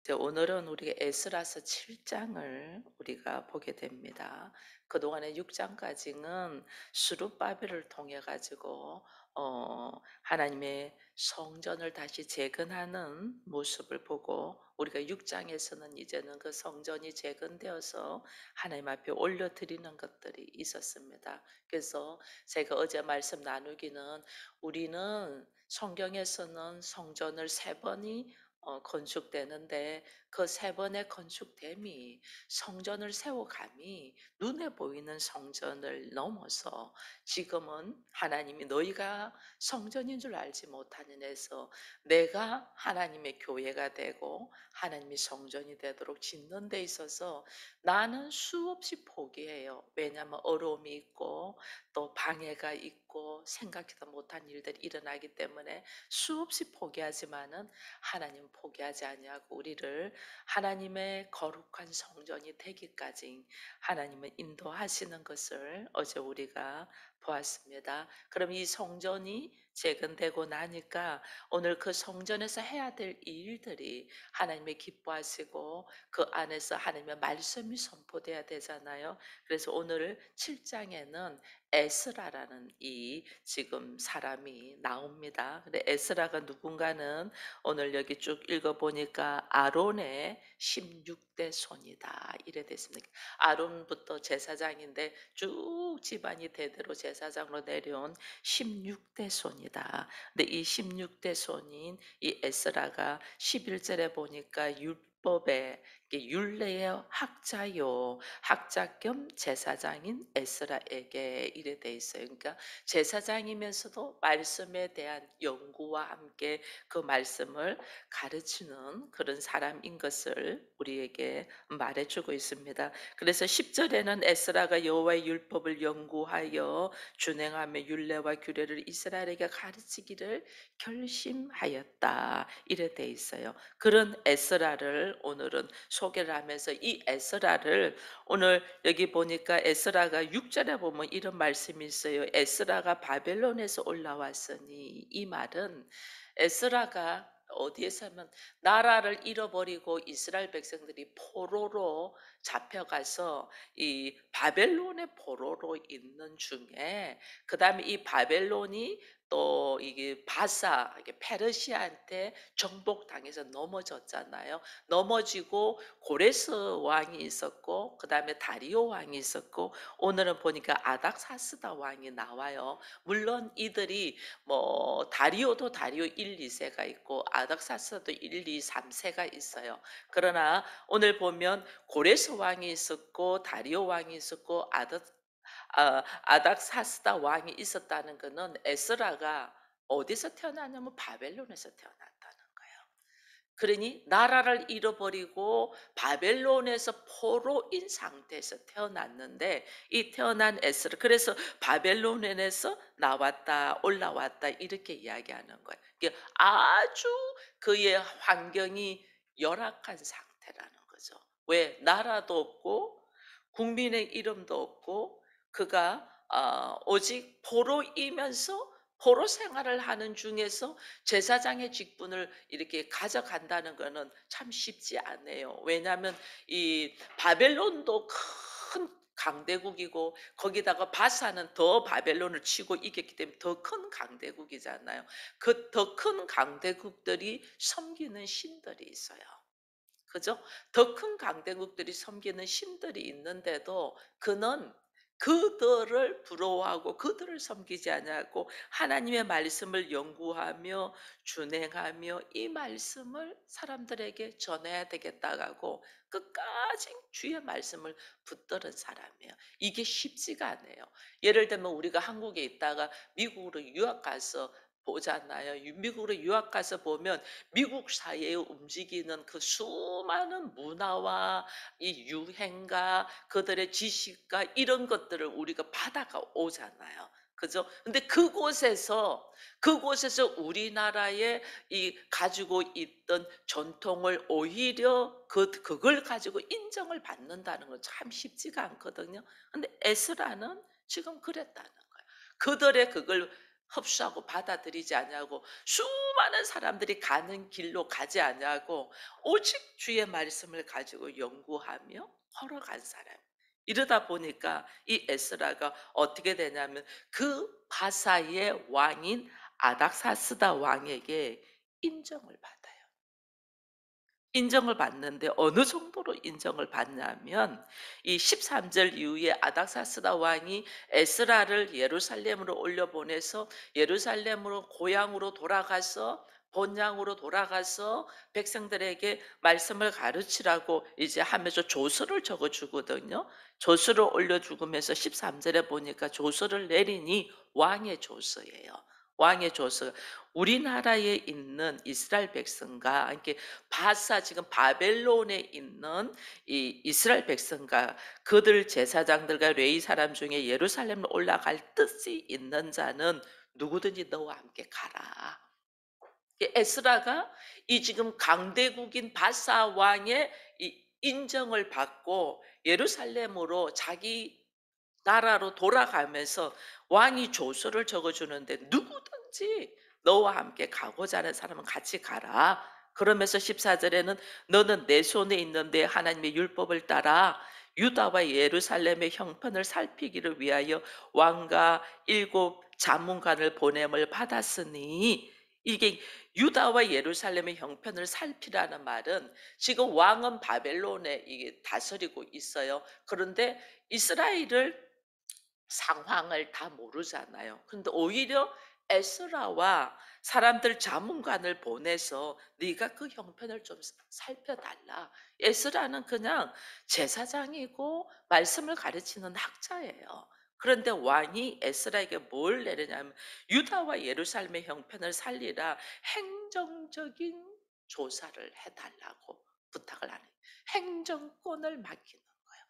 이제 오늘은 우리가 에스라서 7장을 우리가 보게 됩니다. 그동안의 6장까지는 수룹바벨을 통해 가지고 하나님의 성전을 다시 재건하는 모습을 보고, 우리가 6장에서는 이제는 그 성전이 재건되어서 하나님 앞에 올려드리는 것들이 있었습니다. 그래서 제가 어제 말씀 나누기는, 우리는 성경에서는 성전을 세 번이 건축되는데, 그 세 번의 건축됨이 성전을 세워감이 눈에 보이는 성전을 넘어서 지금은 하나님이 너희가 성전인 줄 알지 못하느냐에서 내가 하나님의 교회가 되고 하나님의 성전이 되도록 짓는 데 있어서 나는 수없이 포기해요. 왜냐하면 어려움이 있고 또 방해가 있고 생각지도 못한 일들이 일어나기 때문에 수없이 포기하지만은 하나님 포기하지 아니하고 우리를 하나님의 거룩한 성전이 되기까지 하나님은 인도하시는 것을 어제 우리가 보았습니다. 그럼 이 성전이 재건되고 나니까 오늘 그 성전에서 해야 될 일들이 하나님의 기뻐하시고 그 안에서 하나님의 말씀이 선포돼야 되잖아요. 그래서 오늘 7장에는 에스라라는 이 지금 사람이 나옵니다. 근데 에스라가 누군가는 오늘 여기 쭉 읽어보니까 아론의 16대 손이다 이래 됐습니다. 아론부터 제사장인데 쭉 집안이 대대로 제사장으로 내려온 16대 손이다. 근데 이 16대 손인 이 에스라가 11절에 보니까 율법의 율례의 학자요, 학자 겸 제사장인 에스라에게 이래 돼 있어요. 그러니까 제사장이면서도 말씀에 대한 연구와 함께 그 말씀을 가르치는 그런 사람인 것을 우리에게 말해주고 있습니다. 그래서 10절에는 에스라가 여호와의 율법을 연구하여 준행하며 율례와 규례를 이스라엘에게 가르치기를 결심하였다 이래 돼 있어요. 그런 에스라를 오늘은 소개를 하면서, 이 에스라를 오늘 여기 보니까 에스라가 6절에 보면 이런 말씀이 있어요. 에스라가 바벨론에서 올라왔으니, 이 말은 에스라가 어디에서 하면 나라를 잃어버리고 이스라엘 백성들이 포로로 잡혀가서 이 바벨론의 포로로 있는 중에, 그 다음에 이 바벨론이 또 이게 바사 이게 페르시아한테 정복당해서 넘어졌잖아요. 넘어지고 고레스 왕이 있었고 그 다음에 다리오 왕이 있었고 오늘은 보니까 아닥사스다 왕이 나와요. 물론 이들이 뭐 다리오도 다리오 1, 2세가 있고 아닥사스도 1, 2, 3세가 있어요. 그러나 오늘 보면 고레스 왕이 있었고 다리오 왕이 있었고 아닥사스다 왕이 있었다는 것은 에스라가 어디서 태어나냐면 바벨론에서 태어났다는 거예요. 그러니 나라를 잃어버리고 바벨론에서 포로인 상태에서 태어났는데, 이 태어난 에스라, 그래서 바벨론에서 나왔다 올라왔다 이렇게 이야기하는 거예요. 이게 아주 그의 환경이 열악한 상태라는 거죠. 왜? 나라도 없고 국민의 이름도 없고 그가 오직 포로이면서 포로 생활을 하는 중에서 제사장의 직분을 이렇게 가져간다는 것은 참 쉽지 않네요. 왜냐하면 이 바벨론도 큰 강대국이고 거기다가 바사는 더 바벨론을 치고 이겼기 때문에 더 큰 강대국이잖아요. 그 더 큰 강대국들이 섬기는 신들이 있어요. 그죠? 더 큰 강대국들이 섬기는 신들이 있는데도 그는 그들을 부러워하고 그들을 섬기지 아니하고 하나님의 말씀을 연구하며 준행하며 이 말씀을 사람들에게 전해야 되겠다고 끝까지 주의 말씀을 붙들은 사람이에요. 이게 쉽지가 않아요. 예를 들면 우리가 한국에 있다가 미국으로 유학 가서 보잖아요. 미국으로 유학 가서 보면 미국 사회에 움직이는 그 수많은 문화와 이 유행과 그들의 지식과 이런 것들을 우리가 받아가 오잖아요. 그죠? 근데 그곳에서 우리나라의 이 가지고 있던 전통을 오히려 그걸 가지고 인정을 받는다는 건 참 쉽지가 않거든요. 근데 에스라는 지금 그랬다는 거예요. 그들의 그걸 흡수하고 받아들이지 아니하고 수많은 사람들이 가는 길로 가지 아니하고 오직 주의 말씀을 가지고 연구하며 걸어간 사람. 이러다 보니까 이 에스라가 어떻게 되냐면 그 바사의 왕인 아닥사스다 왕에게 인정을 받아요. 인정을 받는데 어느 정도로 인정을 받냐면 이 13절 이후에 아닥사스다 왕이 에스라를 예루살렘으로 올려보내서 예루살렘으로 고향으로 돌아가서 본향으로 돌아가서 백성들에게 말씀을 가르치라고 이제 하면서 조서를 적어 주거든요. 조서를 올려 주면서 13절에 보니까 조서를 내리니 왕의 조서예요. 왕의 조서. 우리나라에 있는 이스라엘 백성과 이렇게 바사 지금 바벨론에 있는 이 이스라엘 백성과 그들 제사장들과 레위 사람 중에 예루살렘으로 올라갈 뜻이 있는 자는 누구든지 너와 함께 가라. 에스라가 이 지금 강대국인 바사 왕의 이 인정을 받고 예루살렘으로 자기 나라로 돌아가면서 왕이 조서를 적어주는데 누구든지 너와 함께 가고자 하는 사람은 같이 가라. 그러면서 14절에는 너는 내 손에 있는 내 하나님의 율법을 따라 유다와 예루살렘의 형편을 살피기를 위하여 왕과 일곱 자문관을 보냄을 받았으니 이게 유다와 예루살렘의 형편을 살피라는 말은 지금 왕은 바벨론에 이게 다스리고 있어요. 그런데 이스라엘을 상황을 다 모르잖아요. 근데 오히려 에스라와 사람들 자문관을 보내서 네가 그 형편을 좀 살펴달라. 에스라는 그냥 제사장이고 말씀을 가르치는 학자예요. 그런데 왕이 에스라에게 뭘 내리냐면 유다와 예루살렘의 형편을 살리라 행정적인 조사를 해달라고 부탁을 하는 행정권을 맡기는 거예요.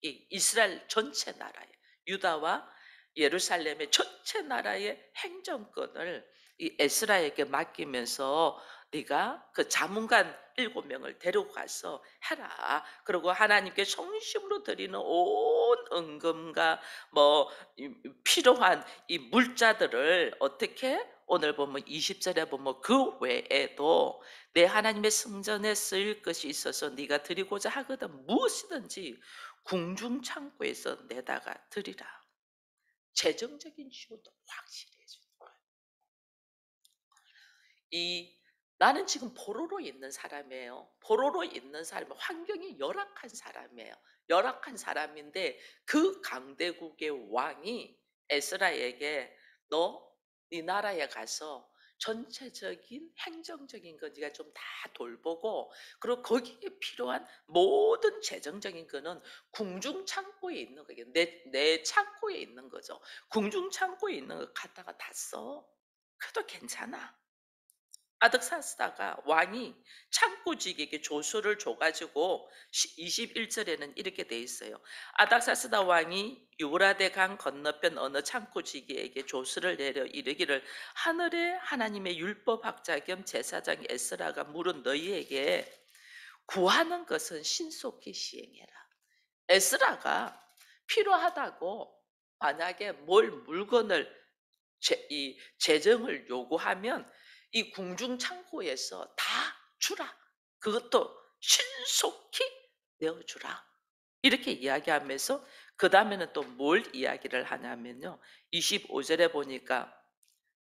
이 이스라엘 전체 나라에 유다와 예루살렘의 전체 나라의 행정권을 이 에스라에게 맡기면서 네가 그 자문관 7명을 데리고 가서 해라. 그리고 하나님께 성심으로 드리는 온 은금과 뭐 필요한 이 물자들을 어떻게 오늘 보면 20절에 보면 그 외에도 내 하나님의 성전에 쓰일 것이 있어서 네가 드리고자 하거든 무엇이든지 궁중 창고에서 내다가 드리라. 재정적인 지원도 확실히 해 주는 거예요. 이 나는 지금 포로로 있는 사람이에요. 포로로 있는 사람은 환경이 열악한 사람이에요. 열악한 사람인데 그 강대국의 왕이 에스라에게 너 네 나라에 가서 전체적인 행정적인 거 네가 좀 다 돌보고 그리고 거기에 필요한 모든 재정적인 거는 궁중 창고에 있는 거예요. 내 창고에 있는 거죠. 궁중 창고에 있는 거 갖다가 다 써. 그래도 괜찮아. 아득사스다가 왕이 창고직에게 조서를 줘가지고 21절에는 이렇게 돼 있어요. 아닥사스다 왕이 유브라데 강 건너편 어느 창고지기에게 조서를 내려 이르기를 하늘의 하나님의 율법학자 겸 제사장 에스라가 물은 너희에게 구하는 것은 신속히 시행해라. 에스라가 필요하다고 만약에 뭘 물건을 이 재정을 요구하면 이 궁중 창고에서 다 주라. 그것도 신속히 내어주라. 이렇게 이야기하면서 그 다음에는 또 뭘 이야기를 하냐면요. 25절에 보니까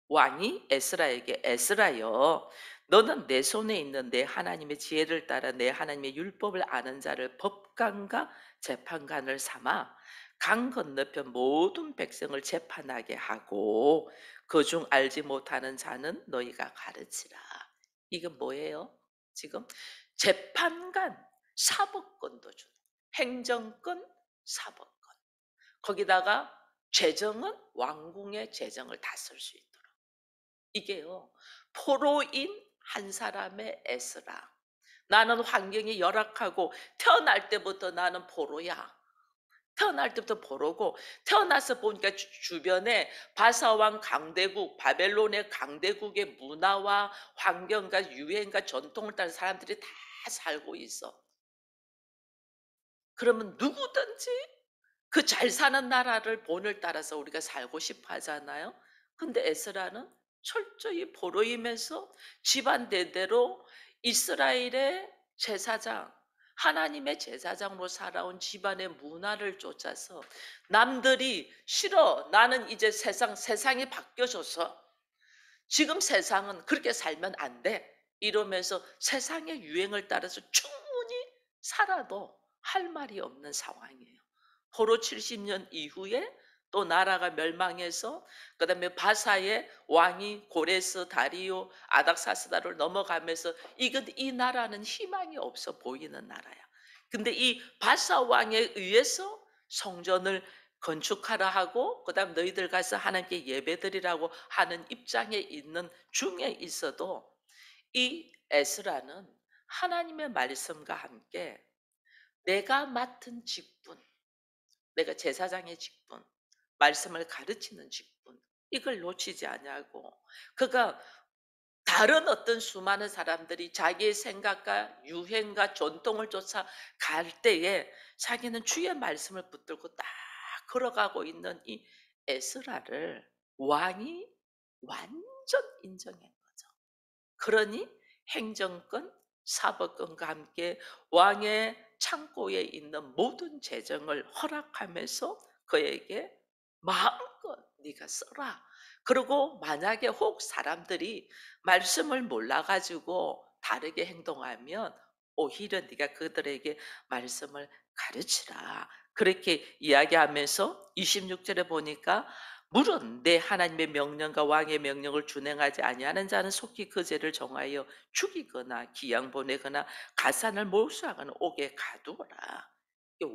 왕이 에스라에게 에스라여 너는 내 손에 있는 내 하나님의 지혜를 따라 내 하나님의 율법을 아는 자를 법관과 재판관을 삼아 강 건너편 모든 백성을 재판하게 하고 그중 알지 못하는 자는 너희가 가르치라. 이건 뭐예요? 지금 재판관 사법권도 주는 행정권 사법권 거기다가 재정은 왕궁의 재정을 다 쓸 수 있도록 이게요. 포로인 한 사람의 에스라. 나는 환경이 열악하고 태어날 때부터 나는 포로야. 태어날 때부터 포로고 태어나서 보니까 주변에 바사왕 강대국 바벨론의 강대국의 문화와 환경과 유행과 전통을 따른 사람들이 다 살고 있어. 그러면 누구든지 그 잘 사는 나라를 본을 따라서 우리가 살고 싶어 하잖아요. 근데 에스라는 철저히 포로이면서 집안 대대로 이스라엘의 제사장, 하나님의 제사장으로 살아온 집안의 문화를 쫓아서 남들이 싫어. 나는 이제 세상이 바뀌어져서 지금 세상은 그렇게 살면 안 돼. 이러면서 세상의 유행을 따라서 충분히 살아도 할 말이 없는 상황이에요. 포로 70년 이후에 또 나라가 멸망해서 그다음에 바사의 왕이 고레스, 다리오, 아닥사스다를 넘어가면서 이건 이 나라는 희망이 없어 보이는 나라야. 근데 이 바사 왕에 의해서 성전을 건축하라 하고 그다음 너희들 가서 하나님께 예배드리라고 하는 입장에 있는 중에 있어도 이 에스라는 하나님의 말씀과 함께 내가 맡은 직분, 내가 제사장의 직분, 말씀을 가르치는 직분, 이걸 놓치지 아니하고 그가 다른 어떤 수많은 사람들이 자기의 생각과 유행과 전통을 쫓아 갈 때에 자기는 주의 말씀을 붙들고 딱 걸어가고 있는 이 에스라를 왕이 완전 인정한 거죠. 그러니 행정권, 사법권과 함께 왕의 창고에 있는 모든 재정을 허락하면서 그에게 마음껏 네가 써라. 그리고 만약에 혹 사람들이 말씀을 몰라 가지고 다르게 행동하면 오히려 네가 그들에게 말씀을 가르치라. 그렇게 이야기하면서 26절에 보니까 물은 내 하나님의 명령과 왕의 명령을 준행하지 아니하는 자는 속히 그 죄를 정하여 죽이거나 기양 보내거나 가산을 몰수하거나 옥에 가두어라.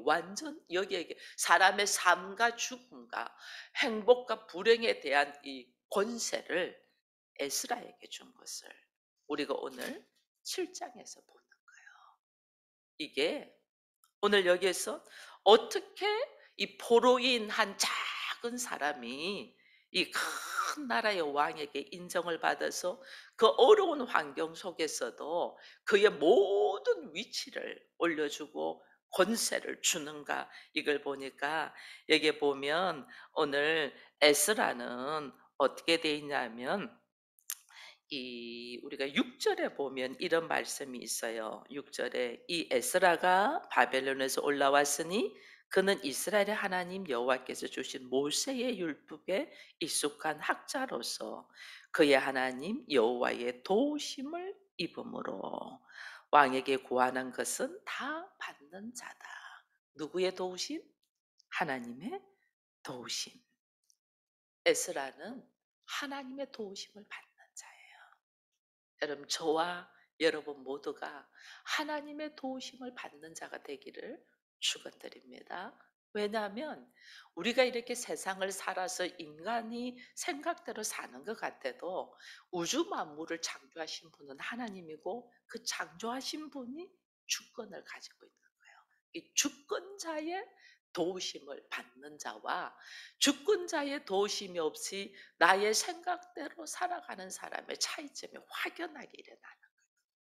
완전 여기에 사람의 삶과 죽음과 행복과 불행에 대한 이 권세를 에스라에게 준 것을 우리가 오늘 7장에서 보는 거예요. 이게 오늘 여기에서 어떻게 이 포로인 한 작은 사람이 이 큰 나라의 왕에게 인정을 받아서 그 어려운 환경 속에서도 그의 모든 위치를 올려주고 권세를 주는가 이걸 보니까 여기에 보면 오늘 에스라는 어떻게 돼 있냐면 이 우리가 6절에 보면 이런 말씀이 있어요. 6절에 이 에스라가 바벨론에서 올라왔으니 그는 이스라엘의 하나님 여호와께서 주신 모세의 율법에 익숙한 학자로서 그의 하나님 여호와의 도우심을 입음으로 왕에게 고하는 것은 다 받는 자다. 누구의 도우심? 하나님의 도우심. 에스라는 하나님의 도우심을 받는 자예요. 여러분, 저와 여러분 모두가 하나님의 도우심을 받는 자가 되기를 축원드립니다. 왜냐하면 우리가 이렇게 세상을 살아서 인간이 생각대로 사는 것 같아도 우주 만물을 창조하신 분은 하나님이고 그 창조하신 분이 주권을 가지고 있는 거예요. 이 주권자의 도우심을 받는 자와 주권자의 도우심이 없이 나의 생각대로 살아가는 사람의 차이점이 확연하게 일어나는 거예요.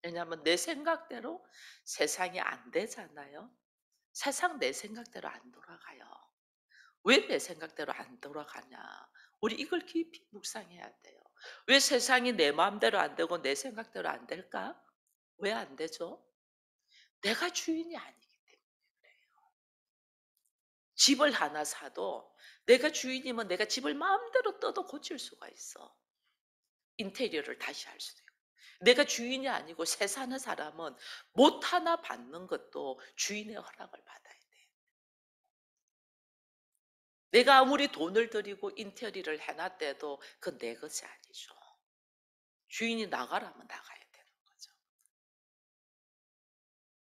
왜냐하면 내 생각대로 세상이 안 되잖아요. 세상 내 생각대로 안 돌아가요. 왜 내 생각대로 안 돌아가냐? 우리 이걸 깊이 묵상해야 돼요. 왜 세상이 내 마음대로 안 되고 내 생각대로 안 될까? 왜 안 되죠? 내가 주인이 아니기 때문에 그래요. 집을 하나 사도 내가 주인이면 내가 집을 마음대로 떠도 고칠 수가 있어. 인테리어를 다시 할 수도 있고. 내가 주인이 아니고 새 사는 사람은 못 하나 받는 것도 주인의 허락을 받아야 돼. 내가 아무리 돈을 들이고 인테리어를 해놨대도 그건 내 것이 아니죠. 주인이 나가라면 나가야 되는 거죠.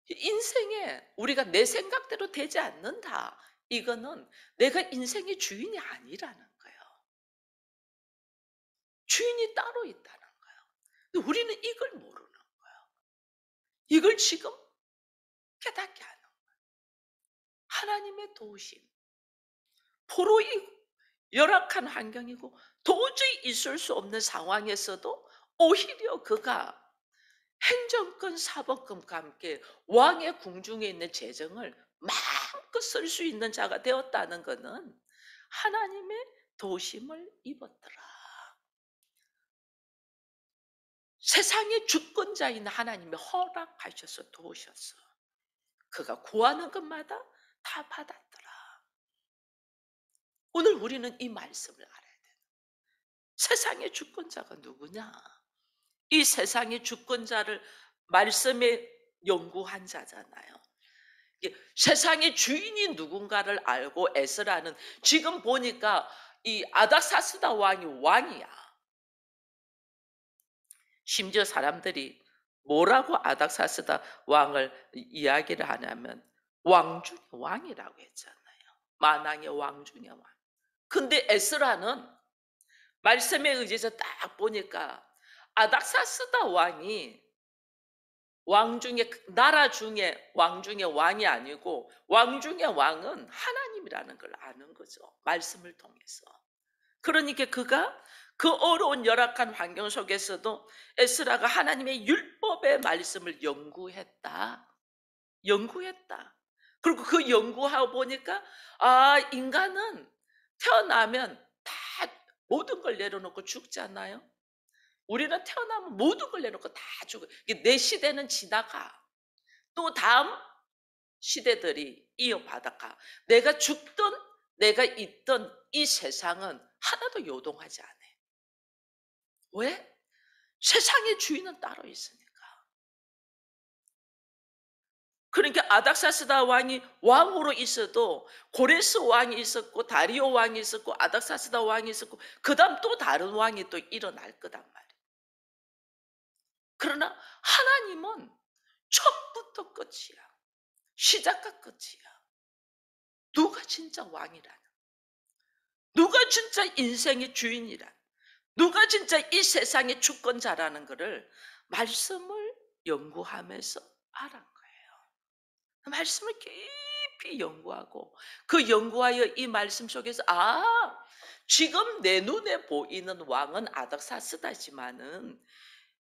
인생에 우리가 내 생각대로 되지 않는다. 이거는 내가 인생의 주인이 아니라는 거예요. 주인이 따로 있다는 거예요. 근데 우리는 이걸 모르는 거예요. 이걸 지금 깨닫게 하는 하나님의 도우심. 포로이 열악한 환경이고 도저히 있을 수 없는 상황에서도 오히려 그가 행정권, 사법권과 함께 왕의 궁중에 있는 재정을 마음껏 쓸 수 있는 자가 되었다는 것은 하나님의 도심을 입었더라. 세상의 주권자인 하나님이 허락하셔서 도우셔서 그가 구하는 것마다 다 받았더라. 오늘 우리는 이 말씀을 알아야 돼. 세상의 주권자가 누구냐? 이 세상의 주권자를 말씀에 연구한 자잖아요. 이게 세상의 주인이 누군가를 알고 에스라는 지금 보니까 이 아닥사스다 왕이 왕이야. 심지어 사람들이 뭐라고 아닥사스다 왕을 이야기를 하냐면 왕 중의 왕이라고 했잖아요. 만왕의 왕 중의 왕. 근데 에스라는 말씀에 의지해서 딱 보니까 아닥사스다 왕이 왕 중에 나라 중에 왕 중에 왕이 아니고 왕 중에 왕은 하나님이라는 걸 아는 거죠. 말씀을 통해서. 그러니까 그가 그 어려운 열악한 환경 속에서도 에스라가 하나님의 율법의 말씀을 연구했다. 연구했다. 그리고 그 연구하고 보니까 아, 인간은 태어나면 다 모든 걸 내려놓고 죽잖아요. 우리는 태어나면 모든 걸 내놓고 다 죽어요. 이게 내 시대는 지나가. 또 다음 시대들이 이어받아가. 내가 죽든 내가 있던 이 세상은 하나도 요동하지 않아요. 왜? 세상의 주인은 따로 있으니까. 그러니까 아닥사스다 왕이 왕으로 있어도 고레스 왕이 있었고 다리오 왕이 있었고 아닥사스다 왕이 있었고 그다음 또 다른 왕이 또 일어날 거단 말이에요. 그러나 하나님은 첫부터 끝이야. 시작과 끝이야. 누가 진짜 왕이라는, 누가 진짜 인생의 주인이란, 누가 진짜 이 세상의 주권자라는 것을 말씀을 연구하면서 알은 거예요. 말씀을 깊이 연구하고 그 연구하여 이 말씀 속에서 아, 지금 내 눈에 보이는 왕은 아닥사스다지만은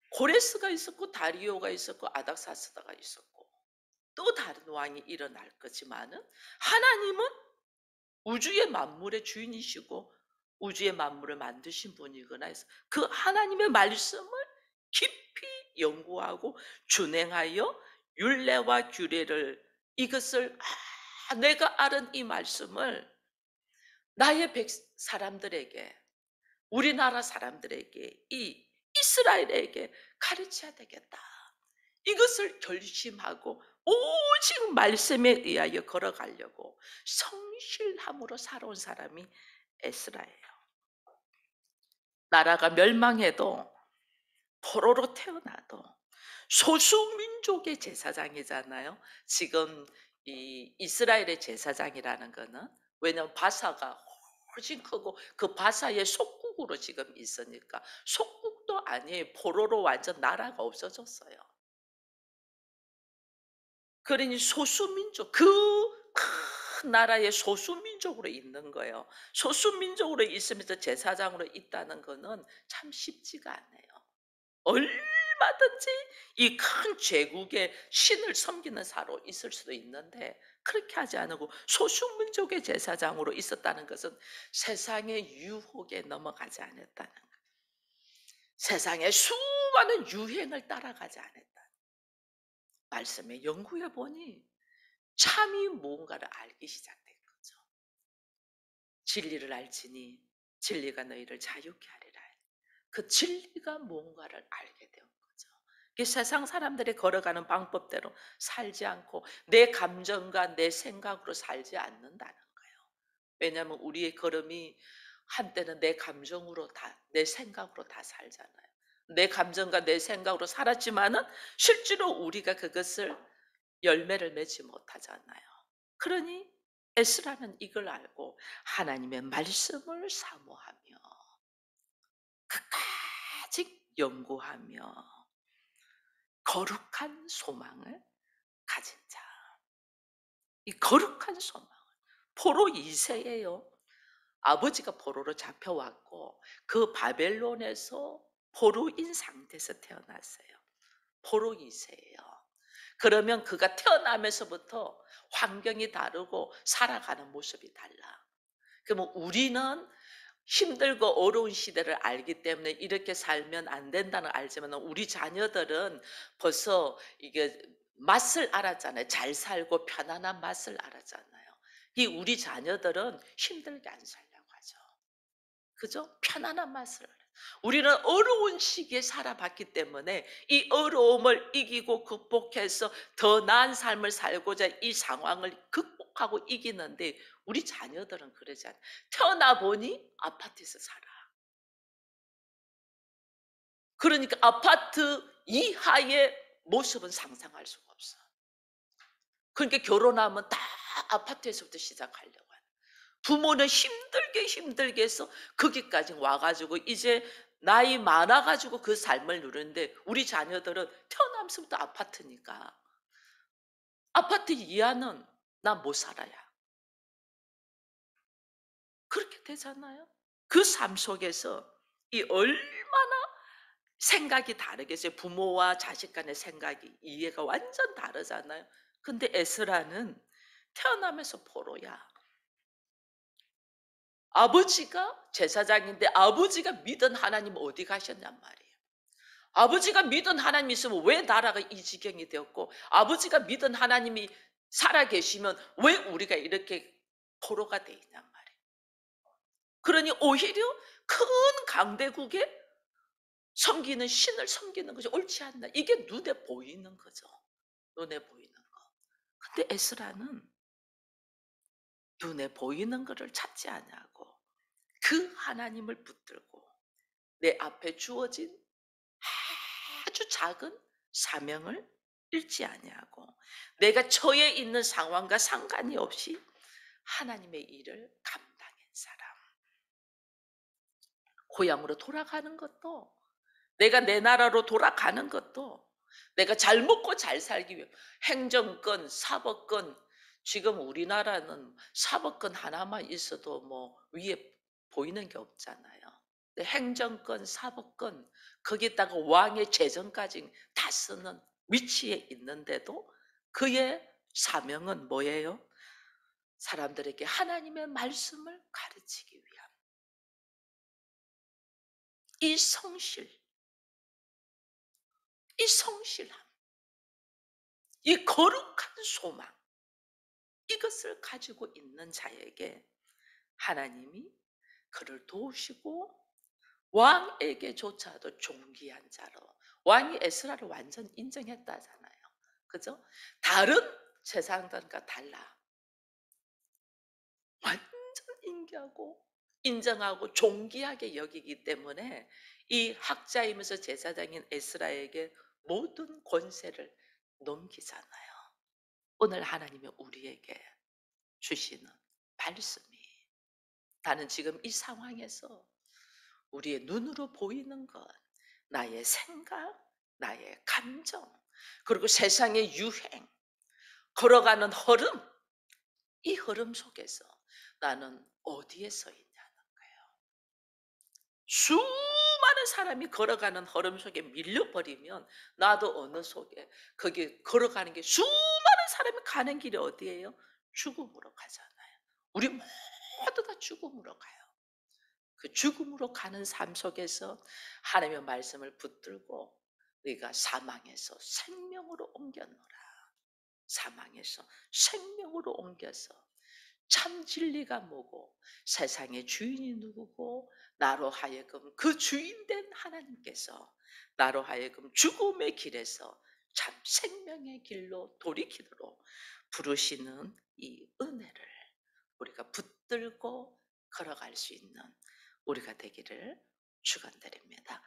고레스가 있었고 다리오가 있었고 아닥사스다가 있었고 또 다른 왕이 일어날 거지만은 하나님은 우주의 만물의 주인이시고 우주의 만물을 만드신 분이거나 해서 그 하나님의 말씀을 깊이 연구하고 준행하여 율례와 규례를 이것을 내가 아는 이 말씀을 나의 사람들에게 우리나라 사람들에게 이 이스라엘에게 가르쳐야 되겠다. 이것을 결심하고 오직 말씀에 의하여 걸어가려고 성실함으로 살아온 사람이 에스라예요. 나라가 멸망해도 포로로 태어나도 소수민족의 제사장이잖아요. 지금 이 이스라엘의 제사장이라는 거는 왜냐하면 바사가 훨씬 크고 그 바사의 속국으로 지금 있으니까 속국도 아니에요. 포로로 완전 나라가 없어졌어요. 그러니 소수민족 그 큰 나라의 소수민족으로 있는 거예요. 소수민족으로 있으면서 제사장으로 있다는 거는 참 쉽지가 않아요. 얼마든지 이 큰 제국의 신을 섬기는 사로 있을 수도 있는데 그렇게 하지 않고 소수민족의 제사장으로 있었다는 것은 세상의 유혹에 넘어가지 않았다는 거예요. 세상의 수많은 유행을 따라가지 않았다. 말씀에 연구해 보니 참이 뭔가를 알기 시작된 거죠. 진리를 알지니 진리가 너희를 자유케 하리라. 그 진리가 뭔가를 알게 된 거죠. 이 세상 사람들이 걸어가는 방법대로 살지 않고 내 감정과 내 생각으로 살지 않는다는 거예요. 왜냐하면 우리의 걸음이 한때는 내 감정으로 다, 내 생각으로 다 살잖아요. 내 감정과 내 생각으로 살았지만은 실제로 우리가 그것을 열매를 맺지 못하잖아요. 그러니 에스라는 이걸 알고 하나님의 말씀을 사모하며 끝까지 연구하며 거룩한 소망을 가진 자. 이 거룩한 소망. 포로 2세예요. 아버지가 포로로 잡혀왔고 그 바벨론에서 포로인 상태에서 태어났어요. 포로 2세예요. 그러면 그가 태어나면서부터 환경이 다르고 살아가는 모습이 달라. 그러면 우리는 힘들고 어려운 시대를 알기 때문에 이렇게 살면 안 된다는 걸 알지만 우리 자녀들은 벌써 이게 맛을 알았잖아요. 잘 살고 편안한 맛을 알았잖아요. 이 우리 자녀들은 힘들게 안 살려고 하죠. 그죠? 편안한 맛을 알아요. 우리는 어려운 시기에 살아봤기 때문에 이 어려움을 이기고 극복해서 더 나은 삶을 살고자 이 상황을 극복하고 이기는데 우리 자녀들은 그러지 않아요. 태어나 보니 아파트에서 살아. 그러니까 아파트 이하의 모습은 상상할 수가 없어. 그러니까 결혼하면 다 아파트에서부터 시작하려고 하는. 부모는 힘들게 해서 거기까지 와 가지고 이제 나이 많아 가지고 그 삶을 누리는데 우리 자녀들은 태어나면서부터 아파트니까. 아파트 이하는 나 못 살아야. 그렇게 되잖아요. 그 삶 속에서 이 얼마나 생각이 다르겠어요. 부모와 자식 간의 생각이 이해가 완전 다르잖아요. 근데 에스라는 태어나면서 포로야. 아버지가 제사장인데 아버지가 믿은 하나님 어디 가셨냔 말이에요. 아버지가 믿은 하나님이 있으면 왜 나라가 이 지경이 되었고 아버지가 믿은 하나님이 살아계시면 왜 우리가 이렇게 포로가 돼 있냔 말이에요. 그러니 오히려 큰 강대국에 섬기는 신을 섬기는 것이 옳지 않나. 이게 눈에 보이는 거죠. 눈에 보이는 거. 근데 에스라는 눈에 보이는 거를 찾지 아니하고 그 하나님을 붙들고 내 앞에 주어진 아주 작은 사명을 잃지 아니하고 내가 처해 있는 상황과 상관이 없이 하나님의 일을 감당한 사람. 고향으로 돌아가는 것도 내가 내 나라로 돌아가는 것도 내가 잘 먹고 잘 살기 위해 행정권, 사법권 지금 우리나라는 사법권 하나만 있어도 뭐 위에 보이는 게 없잖아요. 근데 행정권, 사법권 거기다가 왕의 재정까지 다 쓰는 위치에 있는데도 그의 사명은 뭐예요? 사람들에게 하나님의 말씀을 가르치기 위함. 이 성실, 이 성실함, 이 거룩한 소망 이것을 가지고 있는 자에게 하나님이 그를 도우시고 왕에게조차도 존귀한 자로 왕이 에스라를 완전 인정했다잖아요. 그죠? 다른 제사장들과 달라. 완전 인기하고 인정하고 존귀하게 여기기 때문에 이 학자이면서 제사장인 에스라에게 모든 권세를 넘기잖아요. 오늘 하나님이 우리에게 주시는 말씀이 나는 지금 이 상황에서 우리의 눈으로 보이는 것, 나의 생각, 나의 감정, 그리고 세상의 유행, 걸어가는 흐름, 이 흐름 속에서 나는 어디에 서 있냐는 거예요. 수많은 사람이 걸어가는 흐름 속에 밀려버리면 나도 어느 속에 거기 걸어가는 게 수많은 사람이 가는 길이 어디예요? 죽음으로 가잖아요. 우리 모두 다 죽음으로 가요. 그 죽음으로 가는 삶 속에서 하나님의 말씀을 붙들고 네가 사망에서 생명으로 옮겨노라. 사망에서 생명으로 옮겨서 참 진리가 뭐고 세상의 주인이 누구고 나로 하여금 그 주인된 하나님께서 나로 하여금 죽음의 길에서 참 생명의 길로 돌이키도록 부르시는 이 은혜를 우리가 붙들고 걸어갈 수 있는 우리가 되기를 축원드립니다.